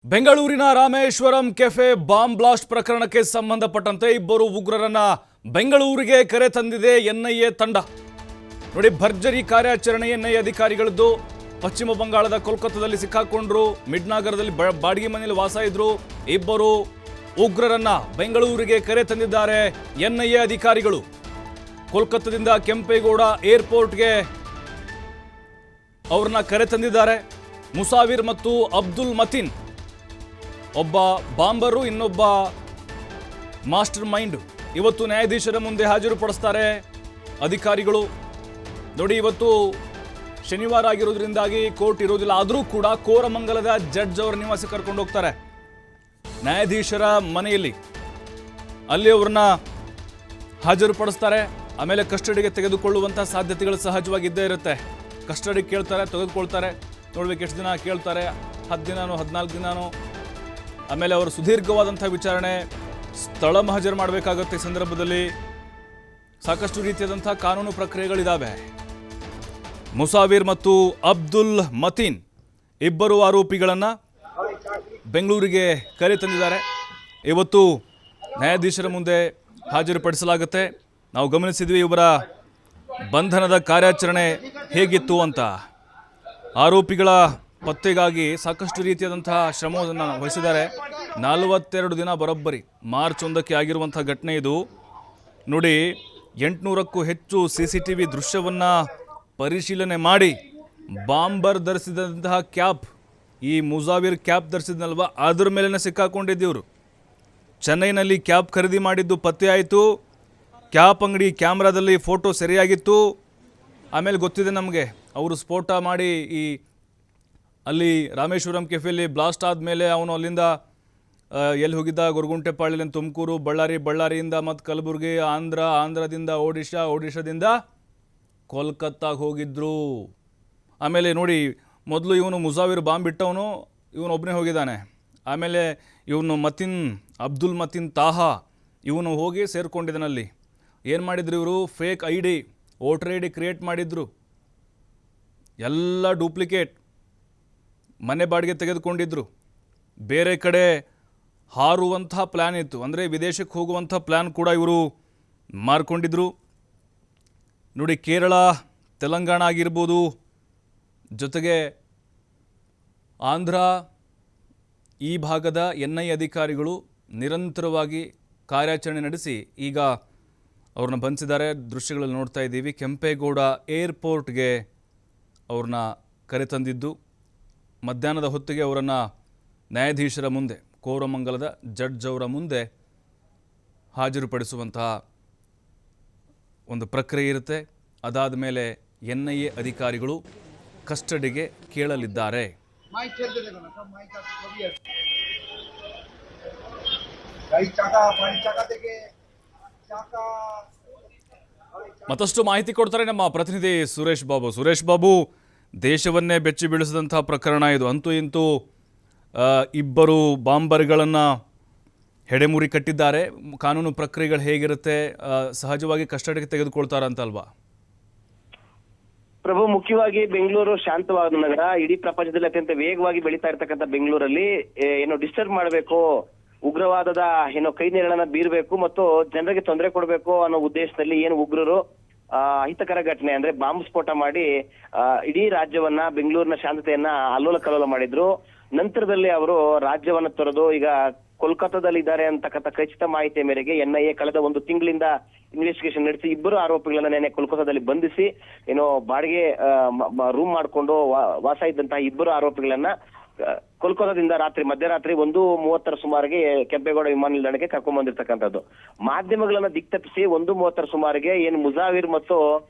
ಬೆಂಗಳೂರಿನ Rameswaram cafe bomb blast ಪ್ರಕರಣಕ್ಕೆ ಸಂಬಂಧಪಟ್ಟಂತೆ ಇಬ್ಬರು ಉಗ್ರರನ್ನ ಬೆಂಗಳೂರಿಗೆ ಕರೆ ತಂದಿದೆ ಎನ್ಐಎ ತಂಡ. ನೋಡಿ, ಭರ್ಜರಿ ಕಾರ್ಯಾಚರಣೆ ಎನ್ಐಎ ಅಧಿಕಾರಿಗಳದ್ದು. ಪಶ್ಚಿಮ ಬಂಗಾಳದ ಕೋಲ್ಕತ್ತಾದಲ್ಲಿ ಸಿಕ್ಕಾಕೊಂಡ್ರು. ಮಿಡ್ನಗರದಲ್ಲಿ ಬಾಡಿಗೆ ಮನೆಯಲ್ಲಿ ವಾಸ ಇದ್ರು. ಇಬ್ಬರು ಉಗ್ರರನ್ನ ಬೆಂಗಳೂರಿಗೆ ಕರೆ ತಂದಿದ್ದಾರೆ ಎನ್ಐಎ ಅಧಿಕಾರಿಗಳು. ಕೋಲ್ಕತ್ತಾದಿಂದ ಕೆಂಪೇಗೌಡ ಏರ್ಪೋರ್ಟ್ಗೆ ಅವ್ರನ್ನ ಕರೆ ತಂದಿದ್ದಾರೆ. ಮುಸಾವಿರ್ ಮತ್ತು ಅಬ್ದುಲ್ ಮತೀನ್, ಒಬ್ಬ ಬಾಂಬರು, ಇನ್ನೊಬ್ಬ ಮಾಸ್ಟರ್ ಮೈಂಡ್. ಇವತ್ತು ನ್ಯಾಯಾಧೀಶರ ಮುಂದೆ ಹಾಜರುಪಡಿಸ್ತಾರೆ ಅಧಿಕಾರಿಗಳು. ನೋಡಿ, ಇವತ್ತು ಶನಿವಾರ ಆಗಿರೋದ್ರಿಂದಾಗಿ ಕೋರ್ಟ್ ಇರೋದಿಲ್ಲ. ಆದರೂ ಕೂಡ ಕೋರಮಂಗಲದ ಜಡ್ಜ್ ಅವರ ನಿವಾಸಕ್ಕೆ ಕರ್ಕೊಂಡು ಹೋಗ್ತಾರೆ, ನ್ಯಾಯಾಧೀಶರ ಮನೆಯಲ್ಲಿ. ಅಲ್ಲಿ ಅವ್ರನ್ನ ಹಾಜರುಪಡಿಸ್ತಾರೆ. ಆಮೇಲೆ ಕಸ್ಟಡಿಗೆ ತೆಗೆದುಕೊಳ್ಳುವಂಥ ಸಾಧ್ಯತೆಗಳು ಸಹಜವಾಗಿದ್ದೇ ಇರುತ್ತೆ. ಕಸ್ಟಡಿಗೆ ಕೇಳ್ತಾರೆ, ತೆಗೆದುಕೊಳ್ತಾರೆ. ನೋಡ್ಬೇಕು ಎಷ್ಟು ದಿನ ಕೇಳ್ತಾರೆ, 10 ದಿನನೋ 14 ದಿನನೋ. ಆಮೇಲೆ ಅವರು ಸುದೀರ್ಘವಾದಂಥ ವಿಚಾರಣೆ, ಸ್ಥಳ ಮಹಜರು ಮಾಡಬೇಕಾಗುತ್ತೆ. ಈ ಸಂದರ್ಭದಲ್ಲಿ ಸಾಕಷ್ಟು ರೀತಿಯಾದಂಥ ಕಾನೂನು ಪ್ರಕ್ರಿಯೆಗಳಿದ್ದಾವೆ. ಮುಸಾವಿರ್ ಮತ್ತು ಅಬ್ದುಲ್ ಮತೀನ್ ಇಬ್ಬರು ಆರೋಪಿಗಳನ್ನು ಬೆಂಗಳೂರಿಗೆ ಕರೆ ತಂದಿದ್ದಾರೆ. ಇವತ್ತು ನ್ಯಾಯಾಧೀಶರ ಮುಂದೆ ಹಾಜರುಪಡಿಸಲಾಗುತ್ತೆ. ನಾವು ಗಮನಿಸಿದ್ವಿ ಇವರ ಬಂಧನದ ಕಾರ್ಯಾಚರಣೆ ಹೇಗಿತ್ತು ಅಂತ. ಆರೋಪಿಗಳ ಪತ್ತೆಗಾಗಿ ಸಾಕಷ್ಟು ರೀತಿಯಾದಂತಹ ಶ್ರಮವನ್ನು ವಹಿಸಿದ್ದಾರೆ. 42 ದಿನ ಬರೋಬ್ಬರಿ ಮಾರ್ಚ್ 1ಕ್ಕೆ ಆಗಿರುವಂಥ ಘಟನೆ ಇದು. ನೋಡಿ, 800ಕ್ಕೂ ಹೆಚ್ಚು CCTV ದೃಶ್ಯವನ್ನು ಪರಿಶೀಲನೆ ಮಾಡಿ ಬಾಂಬರ್ ಧರಿಸಿದಂತಹ ಕ್ಯಾಪ್, ಈ ಮುಸಾವಿರ್ ಕ್ಯಾಪ್ ಧರಿಸಿದ್ನಲ್ವ, ಅದ್ರ ಮೇಲೇ ಸಿಕ್ಕಾಕೊಂಡಿದ್ದೀವರು. ಚೆನ್ನೈನಲ್ಲಿ ಕ್ಯಾಪ್ ಖರೀದಿ ಮಾಡಿದ್ದು ಪತ್ತೆ ಆಯಿತು. ಕ್ಯಾಪ್ ಅಂಗಡಿ ಕ್ಯಾಮ್ರಾದಲ್ಲಿ ಫೋಟೋ ಸರಿಯಾಗಿತ್ತು. ಆಮೇಲೆ ಗೊತ್ತಿದೆ ನಮಗೆ, ಅವರು ಸ್ಫೋಟ ಮಾಡಿ ಅಲ್ಲಿ ರಾಮೇಶ್ವರಂ ಕೆಫೆಯಲ್ಲಿ ಬ್ಲಾಸ್ಟ್ ಆದಮೇಲೆ ಅವನು ಅಲ್ಲಿಂದ ಎಲ್ಲಿ ಹೋಗಿದ್ದ, ಗೊರಗುಂಟೆಪಾಳ್ಯದಿಂದ ತುಮಕೂರು, ಬಳ್ಳಾರಿಯಿಂದ ಮತ್ತು ಕಲಬುರಗಿ, ಆಂಧ್ರದಿಂದ ಒಡಿಶಾದಿಂದ ಕೋಲ್ಕತ್ತಾಗೆ ಹೋಗಿದ್ರು. ಆಮೇಲೆ ನೋಡಿ, ಮೊದಲು ಇವನು ಮುಸಾವಿರ್ ಬಾಂಬ್ ಬಿಟ್ಟವನು, ಇವನೊಬ್ಬನೇ ಹೋಗಿದ್ದಾನೆ. ಆಮೇಲೆ ಇವನು ಅಬ್ದುಲ್ ಮತೀನ್ ತಾಹಾ, ಇವನು ಹೋಗಿ ಸೇರ್ಕೊಂಡಿದ್ದಾನಲ್ಲಿ. ಏನು ಮಾಡಿದ್ರು ಇವರು? Fake ID, voter ID create ಮಾಡಿದ್ರು. ಎಲ್ಲ ಡೂಪ್ಲಿಕೇಟ್. ಮನೆ ಬಾಡಿಗೆ ತೆಗೆದುಕೊಂಡಿದ್ರು. ಬೇರೆ ಕಡೆ ಹಾರುವಂಥ ಪ್ಲ್ಯಾನ್ ಇತ್ತು, ಅಂದರೆ ವಿದೇಶಕ್ಕೆ ಹೋಗುವಂಥ ಪ್ಲ್ಯಾನ್ ಕೂಡ ಇವರು ಮಾರ್ಕೊಂಡಿದ್ರು. ನೋಡಿ, ಕೇರಳ, ತೆಲಂಗಾಣ ಆಗಿರ್ಬೋದು, ಜೊತೆಗೆ ಆಂಧ್ರ, ಈ ಭಾಗದ NIA ಅಧಿಕಾರಿಗಳು ನಿರಂತರವಾಗಿ ಕಾರ್ಯಾಚರಣೆ ನಡೆಸಿ ಈಗ ಅವ್ರನ್ನ ಬಂಧಿಸಿದ್ದಾರೆ. ದೃಶ್ಯಗಳಲ್ಲಿ ನೋಡ್ತಾ ಇದ್ದೀವಿ. ಕೆಂಪೇಗೌಡ ಏರ್ಪೋರ್ಟ್ಗೆ ಅವ್ರನ್ನ ಕರೆತಂದಿದ್ದು. ಮಧ್ಯಾಹ್ನದ ಹೊತ್ತಿಗೆ ಅವರನ್ನು ನ್ಯಾಯಾಧೀಶರ ಮುಂದೆ, ಕೋರಮಂಗಲದ ಜಡ್ಜ್ ಅವರ ಮುಂದೆ ಹಾಜರುಪಡಿಸುವಂತಹ ಒಂದು ಪ್ರಕ್ರಿಯೆ ಇರುತ್ತೆ. ಅದಾದ ಮೇಲೆ NIA ಅಧಿಕಾರಿಗಳು ಕಸ್ಟಡಿಗೆ ಕೇಳಲಿದ್ದಾರೆ. ಮತ್ತಷ್ಟು ಮಾಹಿತಿ ಕೊಡ್ತಾರೆ ನಮ್ಮ ಪ್ರತಿನಿಧಿ ಸುರೇಶ್ ಬಾಬು. ದೇಶವನ್ನೇ ಬೆಚ್ಚಿ ಬೀಳಿಸಿದಂಥ ಪ್ರಕರಣ ಇದು. ಅಂತೂ ಇಂತೂ ಇಬ್ಬರು ಬಾಂಬರ್ಗಳನ್ನು ಹೆಡೆಮುರಿ ಕಟ್ಟಿದ್ದಾರೆ. ಕಾನೂನು ಪ್ರಕ್ರಿಯೆಗಳು ಹೇಗಿರುತ್ತೆ? ಸಹಜವಾಗಿ ಕಸ್ಟಡಿಗೆ ತೆಗೆದುಕೊಳ್ತಾರಂತಲ್ವಾ? ಪ್ರಭು, ಮುಖ್ಯವಾಗಿ ಬೆಂಗಳೂರು ಶಾಂತವಾದ ನಗರ. ಇಡೀ ಪ್ರಪಂಚದಲ್ಲಿ ಅತ್ಯಂತ ವೇಗವಾಗಿ ಬೆಳೀತಾ ಇರ್ತಕ್ಕಂಥ ಬೆಂಗಳೂರಲ್ಲಿ ಏನೋ ಡಿಸ್ಟರ್ಬ್ ಮಾಡಬೇಕು, ಉಗ್ರವಾದದ ಕೈ ನೇರಳನ್ನ ಬೀರ್ಬೇಕು ಮತ್ತು ಜನರಿಗೆ ತೊಂದರೆ ಕೊಡಬೇಕು ಅನ್ನೋ ಉದ್ದೇಶದಲ್ಲಿ ಏನು ಉಗ್ರರು ಅಹಿತಕರ ಘಟನೆ ಅಂದ್ರೆ ಬಾಂಬ್ ಸ್ಫೋಟ ಮಾಡಿ ಇಡೀ ರಾಜ್ಯವನ್ನ, ಬೆಂಗಳೂರಿನ ಶಾಂತತೆಯನ್ನ ಅಲ್ಲೋಲ ಕಲ್ಲೋಲ ಮಾಡಿದ್ರು. ನಂತರದಲ್ಲಿ ಅವರು ರಾಜ್ಯವನ್ನ ತೊರೆದು ಈಗ ಕೋಲ್ಕತ್ತಾದಲ್ಲಿ ಇದ್ದಾರೆ ಅಂತಕ್ಕಂಥ ಖಚಿತ ಮಾಹಿತಿಯ ಮೇರೆಗೆ NIA ಕಳೆದ 1 ತಿಂಗಳಿಂದ ಇನ್ವೆಸ್ಟಿಗೇಷನ್ ನಡೆಸಿ ಇಬ್ಬರು ಆರೋಪಿಗಳನ್ನ ನೆನೆ ಕೋಲ್ಕತ್ತಾದಲ್ಲಿ ಬಂಧಿಸಿ ಬಾಡಿಗೆ ರೂಮ್ ಮಾಡ್ಕೊಂಡು ವಾಸ ಇದ್ದಂತಹ ಇಬ್ಬರು ಆರೋಪಿಗಳನ್ನ ಕೋಲ್ಕತ್ತಾದಿಂದ ಮಧ್ಯರಾತ್ರಿ 1:30 ಸುಮಾರಿಗೆ ಕೆಂಪೇಗೌಡ ವಿಮಾನ ನಿಲ್ದಾಣಕ್ಕೆ ಕರ್ಕೊಂಡ್ ಬಂದಿರ್ತಕ್ಕಂಥದ್ದು. ಮಾಧ್ಯಮಗಳನ್ನ ದಿಕ್ತಪ್ಪಿಸಿ 1:30 ಸುಮಾರಿಗೆ ಏನು ಮುಸಾವಿರ್ ಮತ್ತು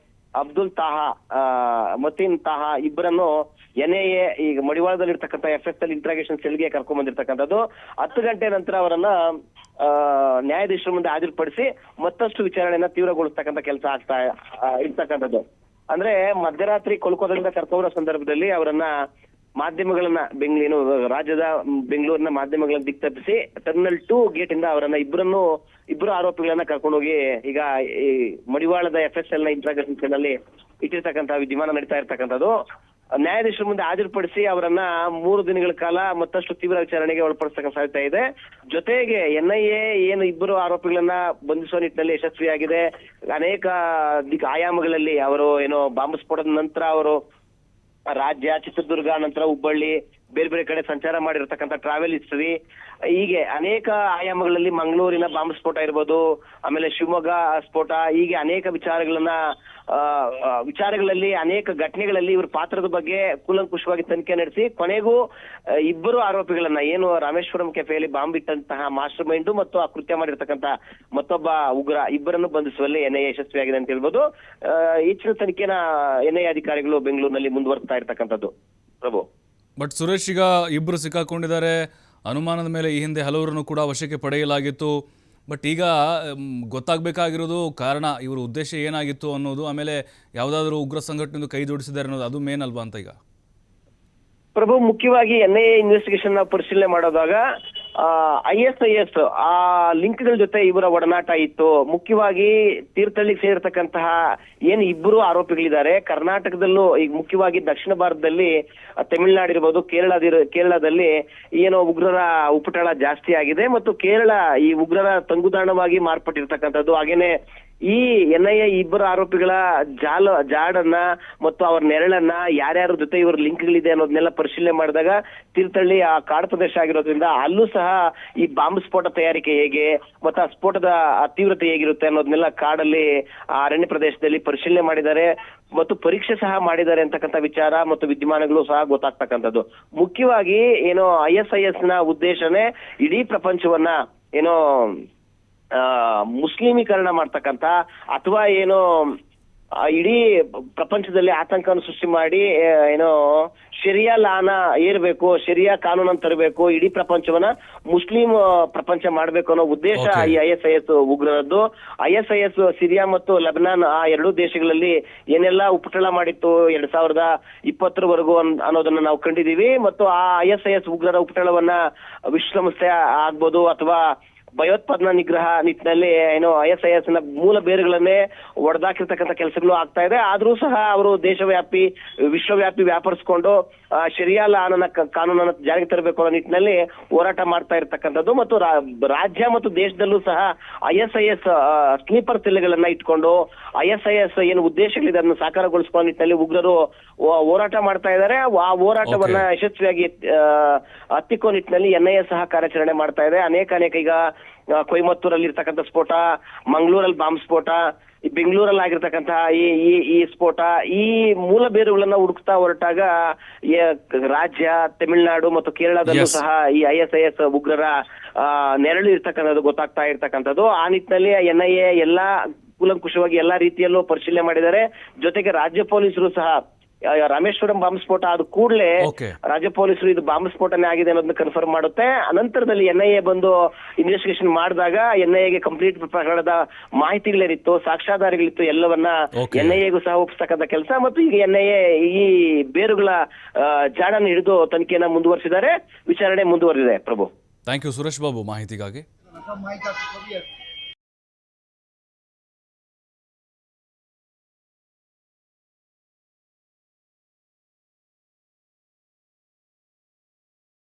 ಅಬ್ದುಲ್ ಮತೀನ್ ತಾಹಾ ಇಬ್ಬರನ್ನು NIA ಈಗ ಮಡಿವಾಳದಲ್ಲಿ ಇರ್ತಕ್ಕಂಥ FS ಇಂಟ್ರಾಗೇಷನ್ ಸೆಲ್ಗೆ ಕರ್ಕೊಂಡ್ ಬಂದಿರ್ತಕ್ಕಂಥದ್ದು. 10 ಗಂಟೆ ನಂತರ ಅವರನ್ನ ನ್ಯಾಯಾಧೀಶರ ಮುಂದೆ ಹಾಜರುಪಡಿಸಿ ಮತ್ತಷ್ಟು ವಿಚಾರಣೆಯನ್ನ ತೀವ್ರಗೊಳಿಸ್ತಕ್ಕಂಥ ಕೆಲಸ ಆಗ್ತಾ ಇರ್ತಕ್ಕಂಥದ್ದು. ಅಂದ್ರೆ ಮಧ್ಯರಾತ್ರಿ ಕೋಲ್ಕತ್ತಾದಿಂದ ಕರ್ಕೊಂಡ್ಬರೋ ಸಂದರ್ಭದಲ್ಲಿ ಅವರನ್ನ ಮಾಧ್ಯಮಗಳನ್ನ ರಾಜ್ಯದ ಬೆಂಗಳೂರಿನ ಮಾಧ್ಯಮಗಳನ್ನ ದಿಕ್ತಪ್ಪಿಸಿ ಟರ್ಮಿನಲ್ 2 ಗೇಟ್ ಇಂದ ಅವರನ್ನ ಇಬ್ಬರು ಆರೋಪಿಗಳನ್ನ ಕರ್ಕೊಂಡೋಗಿ ಈಗ ಈ ಮಡಿವಾಳದ FSL ನ ಇಂಟ್ರಾಗೇಷನ್ ಸೆಲ್ ಅಲ್ಲಿ ಇಟ್ಟಿರ್ತಕ್ಕಂಥ ವಿದ್ಯಮಾನ ನಡೀತಾ ಇರ್ತಕ್ಕಂಥದ್ದು. ನ್ಯಾಯಾಧೀಶರ ಮುಂದೆ ಹಾಜರುಪಡಿಸಿ ಅವರನ್ನ 3 ದಿನಗಳ ಕಾಲ ಮತ್ತಷ್ಟು ತೀವ್ರ ವಿಚಾರಣೆಗೆ ಒಳಪಡಿಸತಕ್ಕ ಸಾಧ್ಯತೆ ಇದೆ. ಜೊತೆಗೆ NIA ಏನು ಇಬ್ಬರು ಆರೋಪಿಗಳನ್ನ ಬಂಧಿಸುವ ನಿಟ್ಟಿನಲ್ಲಿ ಯಶಸ್ವಿಯಾಗಿದೆ. ಅನೇಕ ಆಯಾಮಗಳಲ್ಲಿ ಅವರು ಏನೋ ಬಾಂಬ್ ಸ್ಫೋಟದ ನಂತರ ಅವರು ರಾಜ್ಯ, ಚಿತ್ರದುರ್ಗ, ನಂತರ ಹುಬ್ಬಳ್ಳಿ, ಬೇರೆ ಬೇರೆ ಕಡೆ ಸಂಚಾರ ಮಾಡಿರ್ತಕ್ಕಂಥ ಟ್ರಾವೆಲ್ ಹಿಸ್ಟರಿ, ಹೀಗೆ ಅನೇಕ ಆಯಾಮಗಳಲ್ಲಿ ಮಂಗಳೂರಿನ ಬಾಂಬ್ ಸ್ಫೋಟ ಇರ್ಬೋದು, ಆಮೇಲೆ ಶಿವಮೊಗ್ಗ ಸ್ಫೋಟ, ಹೀಗೆ ಅನೇಕ ವಿಚಾರಗಳಲ್ಲಿ ಅನೇಕ ಘಟನೆಗಳಲ್ಲಿ ಇವ್ರ ಪಾತ್ರದ ಬಗ್ಗೆ ಕೂಲಂಕುಷವಾಗಿ ತನಿಖೆ ನಡೆಸಿ ಕೊನೆಗೂ ಇಬ್ಬರು ಆರೋಪಿಗಳನ್ನ ಏನು ರಾಮೇಶ್ವರಂ ಕೆಫೆಯಲ್ಲಿ ಬಾಂಬ್ ಇಟ್ಟಂತಹ ಮಾಸ್ಟರ್ ಮೈಂಡ್ ಮತ್ತು ಆ ಕೃತ್ಯ ಮಾಡಿರ್ತಕ್ಕಂಥ ಮತ್ತೊಬ್ಬ ಉಗ್ರ ಇಬ್ಬರನ್ನು ಬಂಧಿಸುವಲ್ಲಿ NIA ಯಶಸ್ವಿಯಾಗಿದೆ ಅಂತ ಹೇಳ್ಬೋದು. ಹೆಚ್ಚಿನ ತನಿಖೆನ NIA ಅಧಿಕಾರಿಗಳು ಬೆಂಗಳೂರಿನಲ್ಲಿ ಮುಂದುವರಿಸ್ತಾ ಇರ್ತಕ್ಕಂಥದ್ದು ಪ್ರಭು. ಬಟ್ ಸುರೇಶ್, ಈಗ ಇಬ್ಬರು ಸಿಕ್ಕಾಕೊಂಡಿದ್ದಾರೆ. ಅನುಮಾನದ ಮೇಲೆ ಈ ಹಿಂದೆ ಹಲವರನ್ನು ಕೂಡ ವಶಕ್ಕೆ ಪಡೆಯಲಾಗಿತ್ತು. ಬಟ್ ಈಗ ಗೊತ್ತಾಗಬೇಕಾಗಿರೋದು ಕಾರಣ, ಇವರ ಉದ್ದೇಶ ಏನಾಗಿತ್ತು ಅನ್ನೋದು, ಆಮೇಲೆ ಯಾವುದಾದ್ರೂ ಉಗ್ರ ಸಂಘಟನೆಯಿಂದ ಕೈ ಜೋಡಿಸಿದ್ದಾರೆ ಅನ್ನೋದು, ಅದು ಮೇನ್ ಅಲ್ವಾ ಅಂತ ಈಗ ಪ್ರಭು. ಮುಖ್ಯವಾಗಿ NIA ಇನ್ವೆಸ್ಟಿಗೇಷನ್ ಪರಿಶೀಲನೆ ಮಾಡೋದಾಗ ISIS ಆ ಲಿಂಕ್ಗಳ ಜೊತೆ ಇವರ ಒಡನಾಟ ಇತ್ತು. ಮುಖ್ಯವಾಗಿ ತೀರ್ಥಹಳ್ಳಿಗೆ ಸೇರಿರ್ತಕ್ಕಂತಹ ಏನು ಇಬ್ಬರು ಆರೋಪಿಗಳಿದ್ದಾರೆ, ಕರ್ನಾಟಕದಲ್ಲೂ ಈಗ ಮುಖ್ಯವಾಗಿ ದಕ್ಷಿಣ ಭಾರತದಲ್ಲಿ ತಮಿಳುನಾಡು ಇರ್ಬೋದು, ಕೇರಳದಲ್ಲಿ ಏನೋ ಉಗ್ರರ ಉಪಟಳ ಜಾಸ್ತಿ ಆಗಿದೆ ಮತ್ತು ಕೇರಳ ಈ ಉಗ್ರರ ತಂಗುದಾಣವಾಗಿ ಮಾರ್ಪಟ್ಟಿರ್ತಕ್ಕಂಥದ್ದು. ಹಾಗೇನೆ ಈ NIA ಇಬ್ಬರು ಆರೋಪಿಗಳ ಜಾಡನ್ನ ಮತ್ತು ಅವರ ನೆರಳನ್ನ ಯಾರ್ಯಾರ ಜೊತೆ ಇವ್ರ ಲಿಂಕ್ಗಳಿದೆ ಅನ್ನೋದನ್ನೆಲ್ಲ ಪರಿಶೀಲನೆ ಮಾಡಿದಾಗ ತೀರ್ಥಹಳ್ಳಿ ಆ ಕಾಡು ಪ್ರದೇಶ ಆಗಿರೋದ್ರಿಂದ ಅಲ್ಲೂ ಸಹ ಈ ಬಾಂಬ್ ಸ್ಫೋಟ ತಯಾರಿಕೆ ಹೇಗೆ ಮತ್ತು ಆ ಸ್ಫೋಟದ ತೀವ್ರತೆ ಹೇಗಿರುತ್ತೆ ಅನ್ನೋದನ್ನೆಲ್ಲ ಕಾಡಲ್ಲಿ ಅರಣ್ಯ ಪ್ರದೇಶದಲ್ಲಿ ಪರಿಶೀಲನೆ ಮಾಡಿದ್ದಾರೆ ಮತ್ತು ಪರೀಕ್ಷೆ ಸಹ ಮಾಡಿದ್ದಾರೆ ಅಂತಕ್ಕಂಥ ವಿಚಾರ ಮತ್ತು ವಿದ್ಯಮಾನಗಳು ಸಹ ಗೊತ್ತಾಗ್ತಕ್ಕಂಥದ್ದು. ಮುಖ್ಯವಾಗಿ ಏನೋ ISIS ನ ಉದ್ದೇಶನೇ ಇಡೀ ಪ್ರಪಂಚವನ್ನ ಏನೋ ಮುಸ್ಲಿಮೀಕರಣ ಮಾಡ್ತಕ್ಕಂಥ ಅಥವಾ ಏನೋ ಇಡೀ ಪ್ರಪಂಚದಲ್ಲಿ ಆತಂಕವನ್ನು ಸೃಷ್ಟಿ ಮಾಡಿ ಏನೋ ಶರಿಯಾ ಲಾನ ಏರ್ಬೇಕು, ಶರಿಯಾ ಕಾನೂನನ್ನು ತರಬೇಕು, ಇಡೀ ಪ್ರಪಂಚವನ್ನ ಮುಸ್ಲಿಂ ಪ್ರಪಂಚ ಮಾಡ್ಬೇಕು ಅನ್ನೋ ಉದ್ದೇಶ ಈ ISIS ಉಗ್ರರದ್ದು. ISIS ಸಿರಿಯಾ ಮತ್ತು ಲೆಬನಾನ್ ಆ ಎರಡೂ ದೇಶಗಳಲ್ಲಿ ಏನೆಲ್ಲ ಉಪಟಳ ಮಾಡಿತ್ತು 2020 ಅನ್ನೋದನ್ನ ನಾವು ಕಂಡಿದೀವಿ. ಮತ್ತು ಆ ISIS ಉಗ್ರರ ಉಪಟಳವನ್ನ ವಿಶ್ವಸಂಸ್ಥೆ ಆಗ್ಬೋದು ಅಥವಾ ಭಯೋತ್ಪಾದನಾ ನಿಗ್ರಹ ನಿಟ್ಟಿನಲ್ಲಿ ಏನೋ ISIS ನ ಮೂಲ ಬೇರುಗಳನ್ನೇ ಒಡೆದಾಕಿರ್ತಕ್ಕಂಥ ಕೆಲಸಗಳು ಆಗ್ತಾ ಇದೆ. ಆದ್ರೂ ಸಹ ಅವರು ವಿಶ್ವವ್ಯಾಪಿ ವ್ಯಾಪರಿಸಿಕೊಂಡು ಶರಿಯಾ ಲಾನ ಕಾನೂನನ್ನು ಜಾರಿಗೆ ತರಬೇಕು ಅನ್ನೋ ನಿಟ್ಟಿನಲ್ಲಿ ಹೋರಾಟ ಮಾಡ್ತಾ ಇರ್ತಕ್ಕಂಥದ್ದು. ಮತ್ತು ರಾಜ್ಯ ಮತ್ತು ದೇಶದಲ್ಲೂ ಸಹ ISIS ಸ್ಲೀಪರ್ ಸೆಲ್ಗಳನ್ನ ಇಟ್ಕೊಂಡು ISIS ಏನು ಉದ್ದೇಶಗಳಿದೆ ಅದನ್ನು ಸಾಕಾರಗೊಳಿಸುವ ನಿಟ್ಟಿನಲ್ಲಿ ಉಗ್ರರು ಹೋರಾಟ ಮಾಡ್ತಾ ಇದ್ದಾರೆ. ಆ ಹೋರಾಟವನ್ನ ಯಶಸ್ವಿಯಾಗಿ ಹತ್ತಿಕ್ಕೋ ನಿಟ್ಟಿನಲ್ಲಿ NIA ಸಹ ಕಾರ್ಯಾಚರಣೆ ಮಾಡ್ತಾ ಇದೆ. ಅನೇಕ ಈಗ ಕೊಯಮತ್ತೂರಲ್ಲಿ ಇರ್ತಕ್ಕಂಥ ಸ್ಫೋಟ, ಮಂಗಳೂರಲ್ಲಿ ಬಾಂಬ್ ಸ್ಫೋಟ, ಬೆಂಗಳೂರಲ್ಲಿ ಆಗಿರ್ತಕ್ಕಂತಹ ಈ ಸ್ಫೋಟ, ಈ ಮೂಲ ಬೇರುಗಳನ್ನ ಹುಡುಕ್ತಾ ಹೊರಟಾಗ ರಾಜ್ಯ, ತಮಿಳುನಾಡು ಮತ್ತು ಕೇರಳದಲ್ಲೂ ಸಹ ಈ ISIS ಉಗ್ರರ ನೆರಳು ಇರ್ತಕ್ಕಂಥದ್ದು ಗೊತ್ತಾಗ್ತಾ ಇರ್ತಕ್ಕಂಥದ್ದು. ಆ ನಿಟ್ಟಿನಲ್ಲಿ NIA ಎಲ್ಲಾ ಕೂಲಂಕುಷವಾಗಿ ಎಲ್ಲಾ ರೀತಿಯಲ್ಲೂ ಪರಿಶೀಲನೆ ಮಾಡಿದ್ದಾರೆ. ಜೊತೆಗೆ ರಾಜ್ಯ ಪೊಲೀಸರು ಸಹ ರಾಮೇಶ್ವರಂ ಬಾಂಬ್ ಸ್ಫೋಟ ಆದ ಕೂಡಲೇ ರಾಜ್ಯ ಪೊಲೀಸರು ಇದು ಬಾಂಬ್ ಸ್ಫೋಟನೆ ಆಗಿದೆ ಅನ್ನೋದನ್ನ ಕನ್ಫರ್ಮ್ ಮಾಡುತ್ತೆ. ಅನಂತರದಲ್ಲಿ NIA ಬಂದು ಇನ್ವೆಸ್ಟಿಗೇಷನ್ ಮಾಡಿದಾಗ NIAಗೆ ಕಂಪ್ಲೀಟ್ ಪ್ರಕರಣದ ಮಾಹಿತಿಗಳೇನಿತ್ತು, ಸಾಕ್ಷ್ಯಾಧಾರಗಳಿತ್ತು, ಎಲ್ಲವನ್ನ NIAಗೂ ಸಹ ಒಪ್ಪಿಸ್ತಕ್ಕಂಥ ಕೆಲಸ ಮತ್ತು ಈಗ NIA ಈ ಬೇರುಗಳ ಜಾಡನ್ನು ಹಿಡಿದು ತನಿಖೆಯನ್ನ ಮುಂದುವರಿಸಿದ್ದಾರೆ. ವಿಚಾರಣೆ ಮುಂದುವರೆದಿದೆ ಪ್ರಭು. ಥ್ಯಾಂಕ್ ಯು ಸುರೇಶ್ ಬಾಬು ಮಾಹಿತಿಗಾಗಿ.